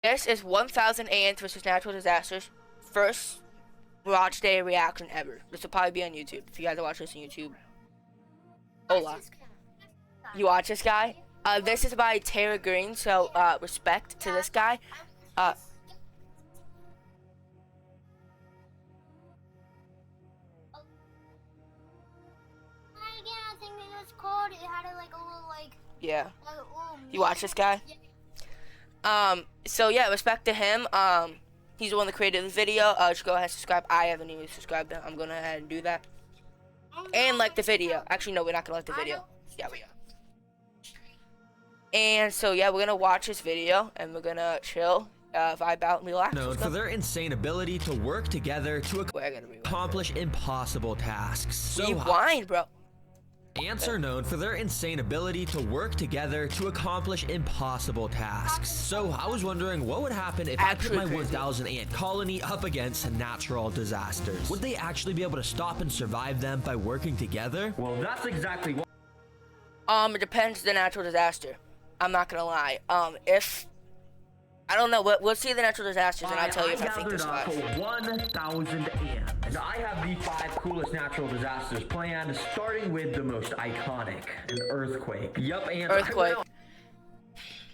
This is 1,000 ants versus natural disasters. First watch day reaction ever. This will probably be on YouTube. If you guys are watching this on YouTube. Hola. You watch this guy? This is by Tara Green, so respect to this guy. Yeah. You watch this guy? So yeah, respect to him. He's the one that created the video. Just go ahead and subscribe. I haven't even subscribed. I'm gonna go ahead and do that. And like the video. Actually, no, we're not gonna like the video. Yeah, we are. And so yeah, we're gonna watch this video and we're gonna chill, vibe out, and relax. Known for their insane ability to work together to accomplish impossible tasks. Rewind, bro. Ants are known for their insane ability to work together to accomplish impossible tasks. So I was wondering what would happen if I put my 1,000 ant colony up against natural disasters. Would they actually be able to stop and survive them by working together? Well, that's exactly what... It depends on the natural disaster. I'm not gonna lie. If I don't know, we'll see the natural disasters, and I'll tell you if I think this survive. 1,000 ants. And I have the 5 coolest natural disasters planned, starting with the most iconic, an earthquake. Yup, ants. Earthquake.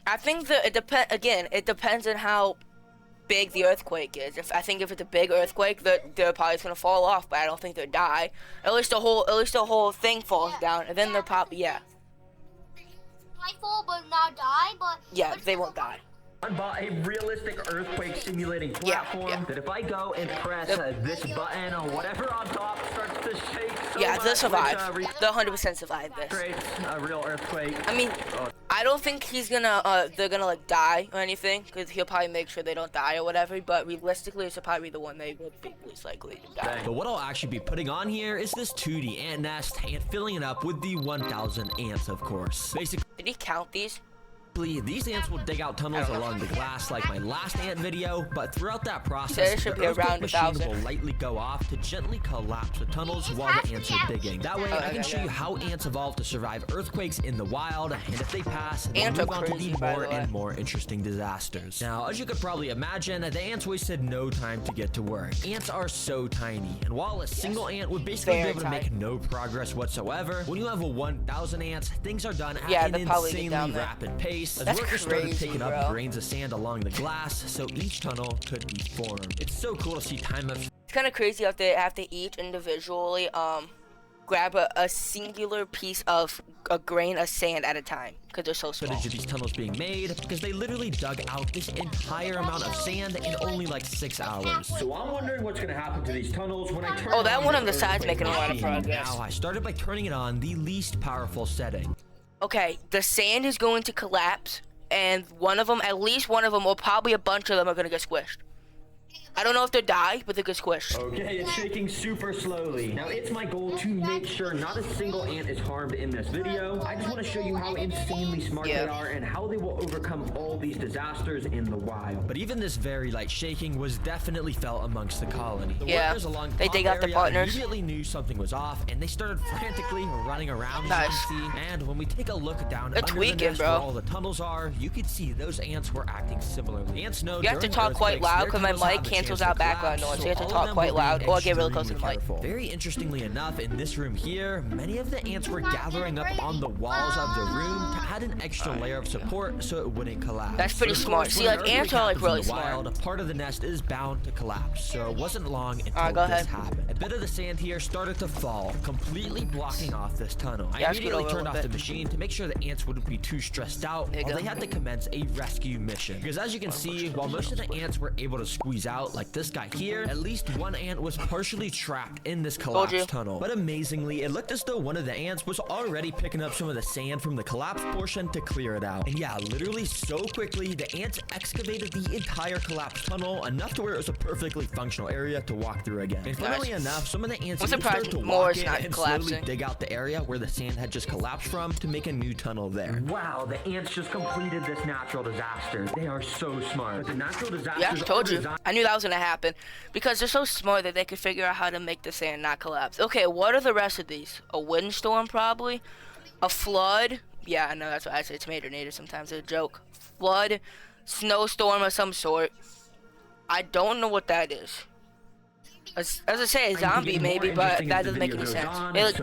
I think that it depends on how big the earthquake is. I think if it's a big earthquake, they're probably gonna fall off, but I don't think they'll die. At least the whole thing falls down, and then they'll probably Might fall but not die, but they won't die. Bought a realistic earthquake simulating platform that if I go and press this button or whatever on top starts to shake so much, they'll survive. They'll 100% survive this. Creates a real earthquake. I mean, I don't think they're gonna like die or anything, because he'll probably make sure they don't die or whatever, but realistically it's probably the one they will be least likely to die. But what I'll actually be putting on here is this 2D ant nest and filling it up with the 1,000 ants, of course. Basically, did he count these? These ants will dig out tunnels along the glass like my last ant video, but throughout that process, there should be around 1,000. will lightly go off to gently collapse the tunnels while the ants are digging. That way, I can show you how ants evolve to survive earthquakes in the wild, and if they pass, they'll move on to the more and more interesting disasters. Now, as you could probably imagine, the ants wasted no time to get to work. Ants are so tiny, and while a single ant would basically be able to make no progress whatsoever, when you have a 1,000 ants, things are done at an insanely rapid pace. As workers started picking up grains of sand along the glass, so each tunnel could be formed. It's so cool to see time of... It's kind of crazy how they have to each individually grab a singular piece of a grain of sand at a time, because they're so small. Footage of these tunnels being made because they literally dug out this entire amount of sand in only like 6 hours. So I'm wondering what's going to happen to these tunnels when I turn that one on the side's making a lot of progress. Now I started by turning it on the least powerful setting. Okay, the sand is going to collapse, and at least one of them, or probably a bunch of them, are going to get squished. I don't know if they die, but they get squished. Okay, it's shaking super slowly. Now, it's my goal to make sure not a single ant is harmed in this video. I just want to show you how insanely smart they are and how they will overcome all these disasters in the wild. But even this very light shaking was definitely felt amongst the colony. The workers along the dig out the partners. Immediately knew something was off, and they started frantically running around, as you can see. And when we take a look down under the nest where all the tunnels are, you can see those ants were acting similarly. Ants know you have to talk quite loud because my mic can't out background noise, so you have to talk quite loud or get really close to the mic. Very interestingly enough, in this room here, many of the ants were gathering up on the walls of the room to add an extra layer of support so it wouldn't collapse. That's pretty smart. See, like, ants are like really smart. A part of the nest is bound to collapse, so it wasn't long until this happened. A bit of the sand here started to fall, completely blocking off this tunnel. I immediately turned off the machine to make sure the ants wouldn't be too stressed out while they had to commence a rescue mission. Because as you can see, while most of the ants were able to squeeze out like this guy here, at least one ant was partially trapped in this collapsed tunnel. But amazingly, it looked as though one of the ants was already picking up some of the sand from the collapsed portion to clear it out. And yeah, literally so quickly, the ants excavated the entire collapsed tunnel, enough to where it was a perfectly functional area to walk through again. And funnily enough, some of the ants started to walk in and slowly dig out the area where the sand had just collapsed from to make a new tunnel there. Wow, the ants just completed this natural disaster. They are so smart. But the natural disasters I told you. I knew that was gonna happen, because they're so smart that they could figure out how to make the sand not collapse. Okay, what are the rest of these? A windstorm, probably? A flood? Yeah, I know, that's what I say. Tomato sometimes. It's a joke. Flood. snowstorm of some sort. I don't know what that is. As I say, a zombie maybe, but that doesn't make any sense. It,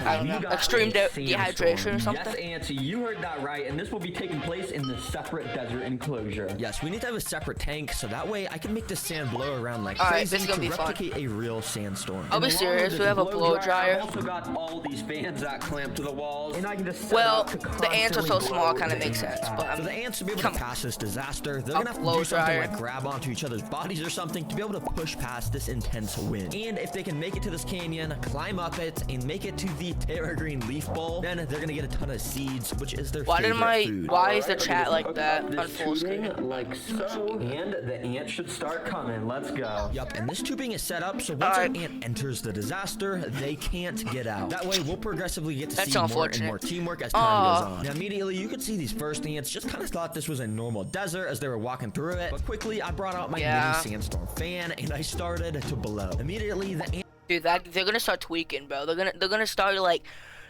I don't know, extreme dehydration or something? Yes, Antsy, you heard that right, and this will be taking place in the separate desert enclosure. Yes, we need to have a separate tank, so that way I can make the sand blow around like crazy to replicate a real sandstorm. I'll be serious, we have a blow dryer. I've also got all these fans that clamp to the walls, and I can just the ants are so small, it kind of makes sense. But for the ants to be able to pass this disaster, they're gonna have to do something like grab onto each other's bodies or something to be able to push past this intense wind. And if they can make it to this canyon, climb up it, and make it to the Terra Green Leaf Bowl, then they're gonna get a ton of seeds, which is their favorite food. Why is the chat like that on full screen? Like so, and the ants should start coming. Let's go. Yup, and this tubing is set up so once an ant enters the disaster, they can't get out. That way, we'll progressively get to see more and more teamwork as time goes on. Now, immediately, you could see these first ants just kind of thought this was a normal desert as they were walking through it, but quickly, I brought out my mini sandstorm fan, and I started to blow. Immediately, the ant... Dude, they're gonna start tweaking, bro. They're gonna start like...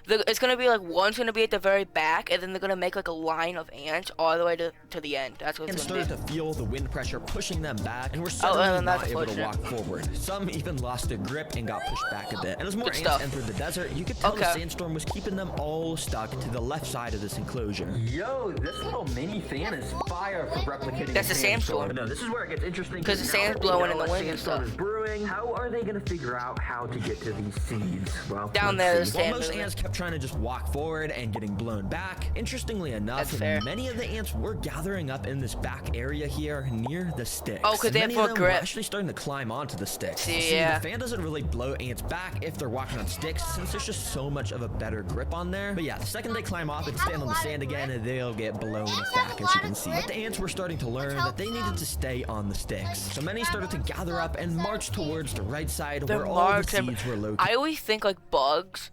It's gonna be like one's gonna be at the very back, and then they're gonna make like a line of ants all the way to the end. That's what it's gonna be. Started to feel the wind pressure pushing them back, and we're suddenly not able to walk forward. Some even lost their grip and got pushed back a bit. And as more ants entered the desert, you could tell the sandstorm was keeping them all stuck to the left side of this enclosure. Yo, this little mini fan is fire for replicating. That's a sandstorm. No, this is where it gets interesting. Because the sand's blowing in the wind and stuff. Is brewing. How are they gonna figure out how to get to these seeds? Well, down there, the sand. Most ants kept trying to just walk forward and getting blown back. Interestingly enough, many of the ants were gathering up in this back area here near the sticks. Oh, because they have more grip. Actually starting to climb onto the sticks. See, the fan doesn't really blow ants back if they're walking on sticks, since there's just so much of a better grip on there. But yeah, the second they climb off and stand on the sand again, they'll get blown back, as you can see. But the ants were starting to learn that they needed to stay on the sticks. So many started to gather up and march towards the right side where all the seeds were located. I always think like bugs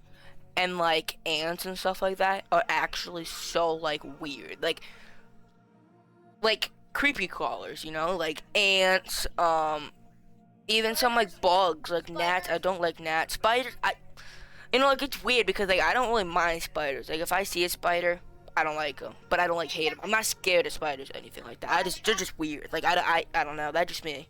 and like ants and stuff like that are actually so like weird, like creepy crawlers, you know, like ants, even some like bugs, like gnats. I don't like gnats. Spiders, you know, like it's weird because like I don't really mind spiders. Like if I see a spider, I don't like them, but I don't like hate them. I'm not scared of spiders or anything like that. They're just weird. Like I don't know. That's just me.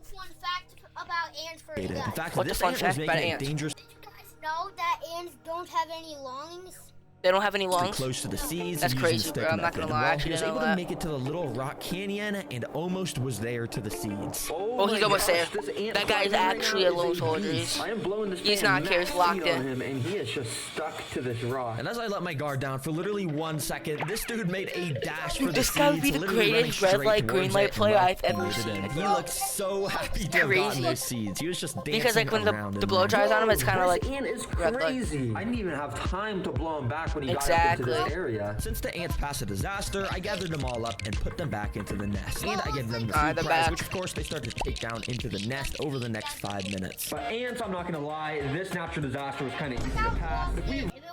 Fun fact about ants for you guys. In fact, this ant was making it dangerous. Did you guys know that ants don't have any lungs? They don't have any lungs? Close to the seeds. That's crazy, bro. I'm not gonna lie. He was able to make it to the little rock canyon and almost was there to the seeds. Oh, he's almost there. That guy is actually a lone soldier. He's not here. He's locked in. And he is just stuck to this rock. And as I let my guard down for literally 1 second, this dude made a dash for the seeds. This guy would be the greatest red light, green light player I've ever seen. He looked so happy to have gotten those seeds. He was just dancing because like when the blow dries on him, it's kind of like red light. I didn't even have time to blow him back when he got into this area. Since the ants passed a disaster, I gathered them all up and put them back into the nest. And I gave them the food prize, which of course they started to take down into the nest over the next 5 minutes. But ants, I'm not gonna lie, this natural disaster was kind of easy to pass.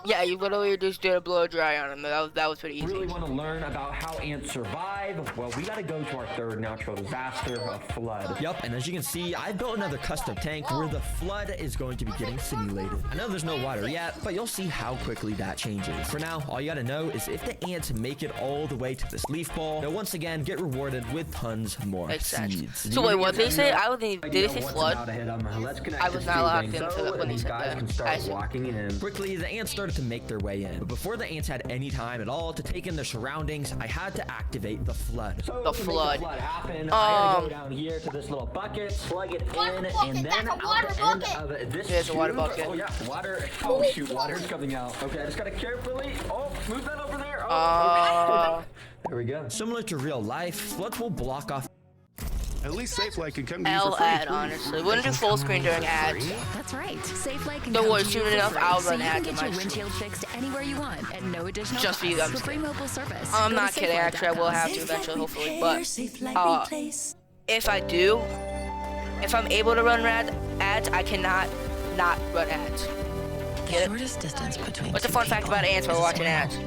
Yeah, you literally just did a blow dry on him. That was pretty easy. Really want to learn about how ants survive? Well, we gotta go to our third natural disaster, a flood. Yup, and as you can see, I built another custom tank where the flood is going to be getting simulated. I know there's no water yet, but you'll see how quickly that changes. For now, all you gotta know is if the ants make it all the way to this leaf ball, they'll once again get rewarded with tons more seeds. So wait, what they say? Did they say flood? I was not locked into when they said that. Quickly, the ants started to make their way in. But before the ants had any time at all to take in their surroundings, I had to activate the flood. The flood. I had to go down here to this little bucket, plug it in, and then out the end of this There's a water bucket. Oh yeah, water. Oh shoot, water's coming out. Okay, I just gotta carefully. Oh, move that over there. There we go. Similar to real life, floods will block off. At least SafeLight can come to you for free. Ad, honestly. Wouldn't do full screen during ads. That's right. SafeLight can don't worry, soon enough I'll run ads in my windshield fixed anywhere you want at no additional just for you guys. Free mobile service. I'm not kidding, actually I will have to eventually, hopefully. But if I do, if I'm able to run ads, I cannot not run ads. Get it? What's the fun fact about ants while watching ads?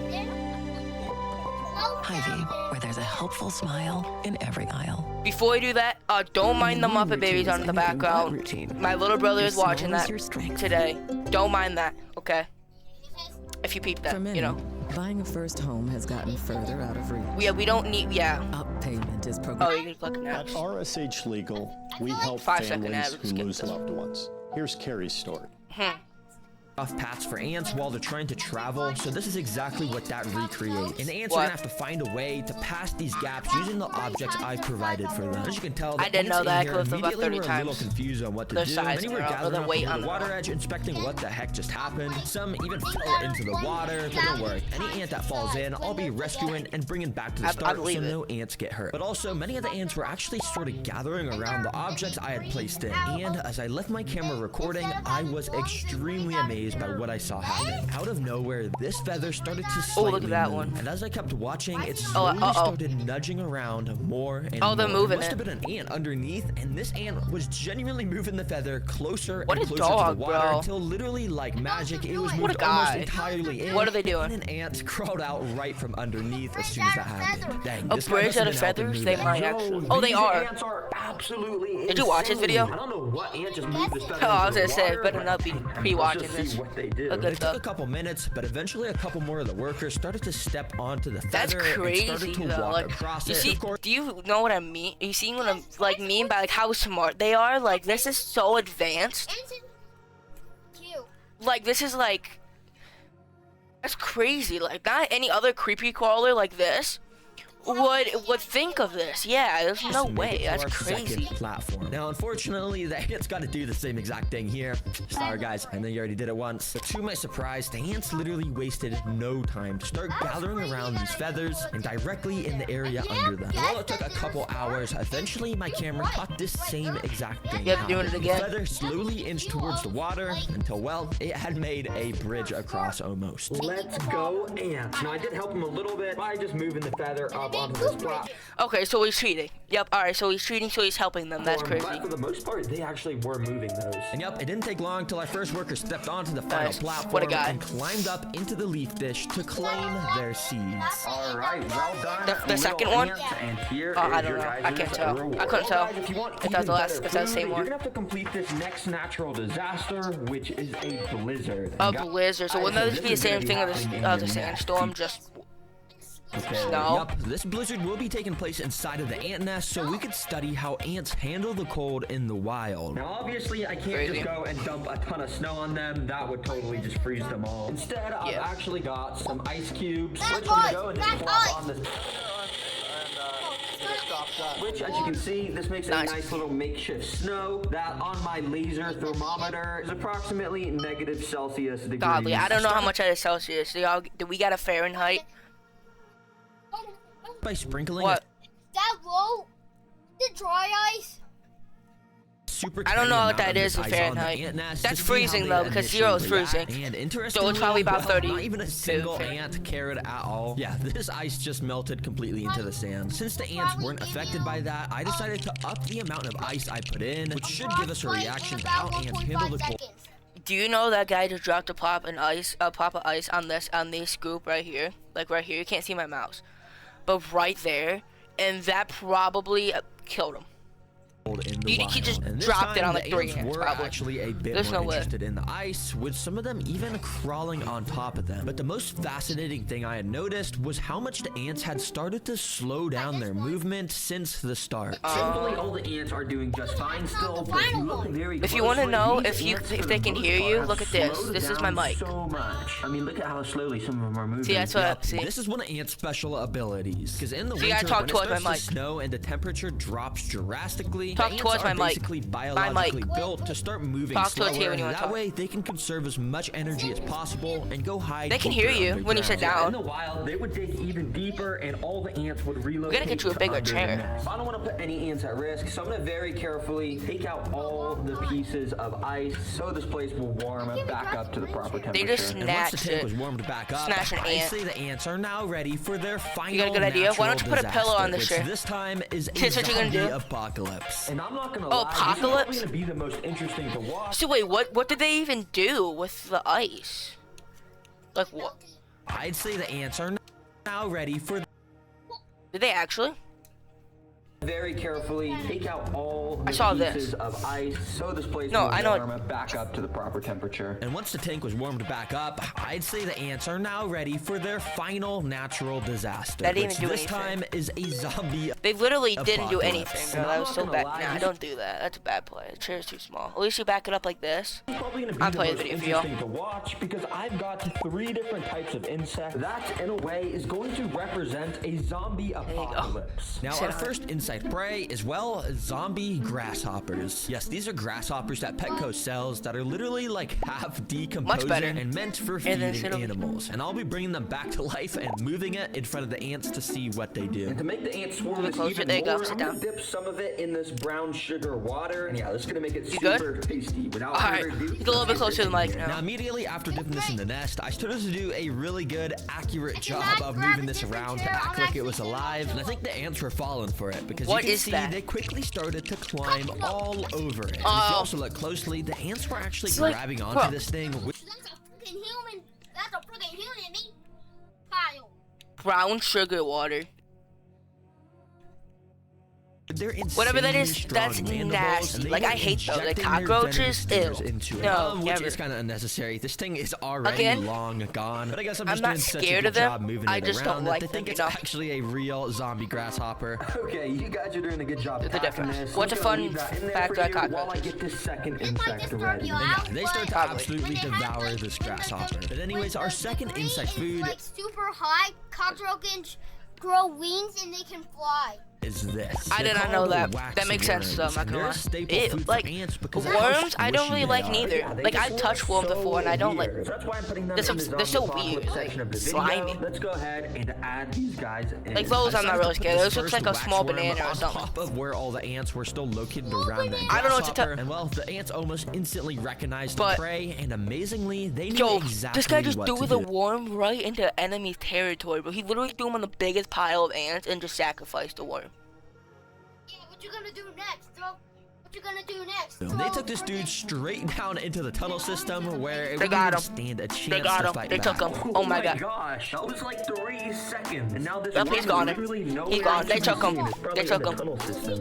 Hy-Vee, where there's a helpful smile in every aisle. Before you do that, don't mind the Muppet Babies on the background. My little brother is watching that today. Don't mind that, okay? If you peep that, you know. Buying a first home has gotten further out of reach. Yeah, we don't need, Up payment is Oh, progressive. you can click At next. RSH Legal, we help 5-second families ad, who skip lose this. loved ones. Here's Carrie's story. Off paths for ants while they're trying to travel, so this is exactly what that recreates. And the ants are What? gonna have to find a way to pass these gaps using the objects I've provided for them. As you can tell, the I didn't know ants that. I in here clicked them about immediately 30 were a little times. confused on what to Their do. size Many were or gathering the up weight near on the the water rock. edge, inspecting what the heck just happened. Some even fell into the water, but don't worry. Any ant that falls in, I'll be rescuing and bringing back to the I start so believe it. no ants get hurt. But also, many of the ants were actually sort of gathering around the objects I had placed in. And as I left my camera recording, I was extremely amazed by what I saw happen. Out of nowhere, this feather started to slightly look at that move. one. And as I kept watching, it slowly started nudging around more and more. they're moving There must it. have been an ant underneath, and this ant was genuinely moving the feather closer What and a closer dog, to the water bro. until literally like magic, it was What a moved almost guy. entirely in. What are they doing? And an ant crawled out right from underneath as soon as that happened. Dang, A this guy bridge must have out of been helping feathers? move They that. might Yo, actually. Oh, they these are. ants are absolutely Did you watch this insane. video? I don't know what ant just moved this feather Oh, I was into gonna the say, water, better but not be let's pre-watching just see this. what they do. A good It took a couple minutes, but eventually a couple more of the workers started to step onto the That's feather and crazy started to though. walk Like, across you it. see, Of course, do you know what I mean? You see what I'm like mean by like how smart they are? Like this is so advanced. Cute. Like this is like that's crazy. Like not any other creepy crawler like this would think of this. Yeah, there's no to make way. it to That's our second crazy. platform. Now, unfortunately, the ants got to do the same exact thing here. Sorry, guys. I know you already did it once. But to my surprise, the ants literally wasted no time to start gathering around these feathers and directly in the area under them. While it took a couple hours, eventually my camera caught this same exact thing. Yep, doing it happen. again. The feather slowly inched towards the water until, well, it had made a bridge across almost. Let's go ants. Now I did help him a little bit by just moving the feather up onto this platform. Okay, so he's cheating. Yep. All right, so he's cheating, so he's helping them. That's crazy. But for the most part, they actually were moving those. And yep, it didn't take long till our first worker stepped onto the final Nice. platform What a guy. and climbed up into the leaf dish to claim their seeds. All right, well done. The little second one? ants, and here Oh, I is don't your know. guys' I can't tell. reward. I couldn't tell Guys, if you want if that's even the last- better if that's the same food, one. You're gonna have to complete this next natural disaster, which is a blizzard. A And guys, blizzard. So wouldn't that this be the is same gonna thing be as happening in the your sandstorm? next Just Okay. no. Yup, this blizzard will be taking place inside of the ant nest so we could study how ants handle the cold in the wild. Now, obviously, I can't Crazy. just go and dump a ton of snow on them. That would totally just freeze them all. Instead, I've Yeah. actually got some ice cubes, Back which I'm gonna ice, go and back just plop ice. on this. Which, as you can see, this makes Nice. a nice little makeshift snow that on my laser thermometer is approximately negative Celsius degrees. godly. I don't know how much that is Celsius. Do we got a Fahrenheit? By sprinkling What? That roll, the dry ice. a super I don't know tiny what that amount of is this in ice on the Fahrenheit. ant nest That's to see how freezing, they though, because initially 0 is react. freezing. And interestingly, So it's probably about well, 30 not even a single Fahrenheit. ant cared at all. Yeah, this ice just melted completely into the sand. Since the ants weren't affected by that, I decided to up the amount of ice I put in, which should give us a reaction to how ants handle the cold. Do you know that guy just dropped a pop of ice on this scoop right here? Like right here. You can't see my mouse, but right there, and that probably killed him. In the He wild. just And this dropped it time, on, like, the 3 ants ants, were probably. actually a bit There's more no way. interested in the ice, with some of them even crawling on top of them. But the most fascinating thing I had noticed was how much the ants had started to slow down their movement since the start. Thankfully, all the ants are doing just fine still. But if you look very If you wanna closely, know these ants, if for they the can most hear part, you, have look at this. slowed This is my down mic. So much. I mean, look at how slowly some of them are moving. See, that's what. See. This is one of ants' special abilities. Because in the See, I winter, talk when it towards my starts to mic. sno and the temperature drops drastically, Talk the ants towards are my mic. basically My biologically mic. built to start moving Talk towards slower. here when you wanna that talk. way, they can conserve as much energy as possible and go hide. They can hear deeper you when you sit underground. down. In the wild, they would dig even deeper, and all the ants would relocate. We gotta get you a to bigger under the chair. nest. I don't want to put any ants at risk, so I'm gonna very carefully take out all the pieces of ice, so this place will warm back up to the proper temperature. They just And once the snatched tank it. was warmed back up, Snatch an I ant. say the ants are now ready for their final got a good idea? Why don't you put a pillow on this disaster, chair? which this time is a Here's what you're gonna zombie do. apocalypse. And I'm not gonna Oh, lie, apocalypse? this is probably gonna be the most interesting to watch. So wait, what did they even do with the ice? Like what? I'd say the ants are now ready for Did they actually? Very carefully take out all the pieces of ice so this place will warm back up to the proper temperature. And once the tank was warmed back up, I'd say the ants are now ready for their final natural disaster. That didn't even do this anything. time is a zombie. They literally didn't do anything. apocalypse. Bro. That was so bad. Nah, don't do that. That's a bad play. The chair's too small. At least you back it up like this. I'm playing the video for y'all. To watch because I've got 3 different types of insects. That, in a way, is going to represent a zombie apocalypse. Now, our first insect prey is, well, zombie grasshoppers. Yes, these are grasshoppers that Petco sells that are literally like half decomposing and meant for feeding animals. And I'll be bringing them back to life and moving it in front of the ants to see what they do. And to make the ants swarm even more, I'm gonna dip some of it in this brown sugar water. And yeah, this is gonna make it super tasty. Without further ado, he's a little bit closer to the mic now. Now, immediately after dipping this in the nest, I started to do a really good, accurate job of moving this around to act like it was alive. And I think the ants were falling for it because you can see they quickly started to climb all over it. And if you also look closely, the ants were actually grabbing onto this thing. That's a freaking human meat pile. Brown sugar water. Whatever that is, that's nasty. Like, I hate those. Like, cockroaches, ew. No, which is kind of unnecessary. This thing is already long gone. But I guess I'm just doing such a good job moving it around that they think it's actually a real zombie grasshopper. Okay, you guys are doing a good job. The difference. What's a fun fact about cockroaches? While I get this second insect ready. Yeah, they start to absolutely devour this grasshopper. But anyways, our second insect food, like super high, cockroaches grow wings and they can fly. Is this. I did not know that. That makes sense though, I'm not gonna lie. Like, worms, I don't really like neither. Like, I've touched worms before and I don't like. They're so weird, like, slimy. Let's go ahead and add these guys in. Like, those I'm not really scared. Those looks like a small banana or something. On top of where all the ants were still located around the I don't know what to tell. And well, the ants almost instantly recognized the prey, and amazingly, they knew exactly this guy just what threw to the do. worm right into enemy territory, but he literally threw him on the biggest pile of ants and just sacrificed the worm. What you gonna do next? What you gonna do next? They took this dude straight down into the tunnel system where it wouldn't even stand a chance to fight They back. took him. Oh my god. Gosh, that was like 3 seconds. And now this he's gone. He's gone. They took him. They took him.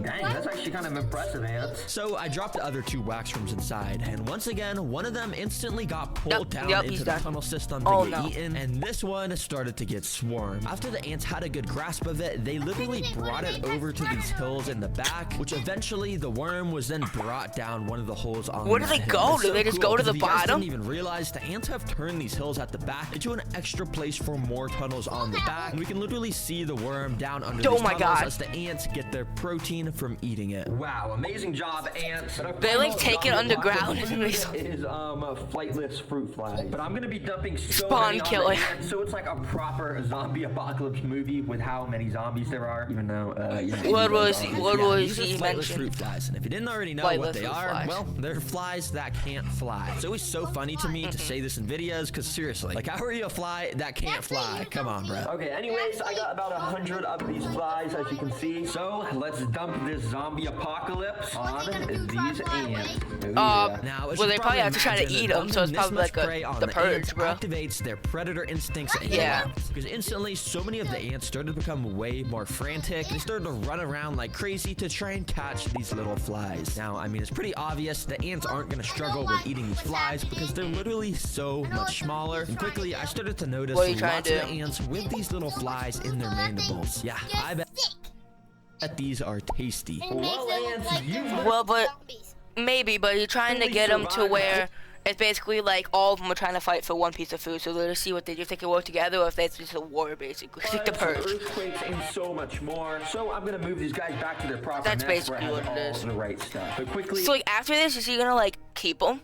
Dang, that's actually kind of impressive, ants. So I dropped the other 2 wax worms inside, and once again, one of them instantly got pulled down into the tunnel system to get eaten, and this one started to get swarmed. After the ants had a good grasp of it, they literally brought it over to these hills in the back, which eventually the worm was then brought down one of the holes on Where do they go? Do they just go to the bottom? I didn't even realize the ants have turned these hills at the back into an extra place for more tunnels on the back. And we can literally see the worm down under these tunnels as the ants get their protein from eating it. Wow, amazing job, ants. They like take it underground. Is flightless fruit fly. But I'm gonna be dumping so spawn many killer. So it's like a proper zombie apocalypse movie with how many zombies there are. Even though what was he mentioned? Fruit flies, and if you didn't already know what they are, well, they're flies that can't fly. It's always so funny to me to say this in videos, because seriously, like, how are you a fly that can't fly? Come on, bro. Okay, anyways, I got about 100 of these flies, as you can see. So let's dump this zombie apocalypse on these ants. Now, well, they probably have to try to eat them, so it's probably like the purge, bro. Activates their predator instincts. Because instantly, so many of the ants started to become way more frantic. They started to run around like crazy to try and catch these little flies. Now, I mean, it's pretty obvious the ants aren't going to struggle with eating these flies because they're literally so much smaller. And quickly, I started to notice lots of the ants with these little flies in their mandibles. Yeah, I bet these are tasty. Well, but maybe, but you're trying to get them to where it's basically like all of them are trying to fight for one piece of food, so they'll see what they do, if they can work together, or if it's just a war, basically. Like the purge. Earthquakes and so much more. So I'm gonna move these guys back to their proper That's basically what it is. The right stuff. But quickly. So like after this, is he gonna like keep them?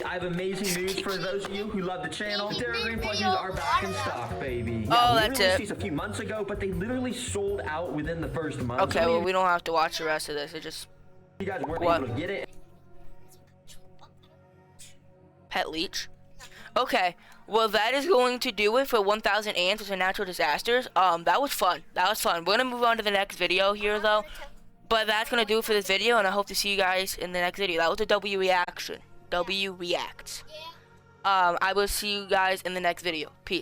I have amazing news for those of you who love the channel. The Terra Green plushies are back in stock, baby. Oh, that's it. These a few months ago, but they literally sold out within the first month. Okay, well we don't have to watch the rest of this. It just. You guys weren't able to get it. Pet leech. Okay, well that is going to do it for 1,000 ants with natural disasters. That was fun. We're gonna move on to the next video here though, but that's gonna do it for this video, and I hope to see you guys in the next video. That was a W reaction. W reacts. I will see you guys in the next video. Peace.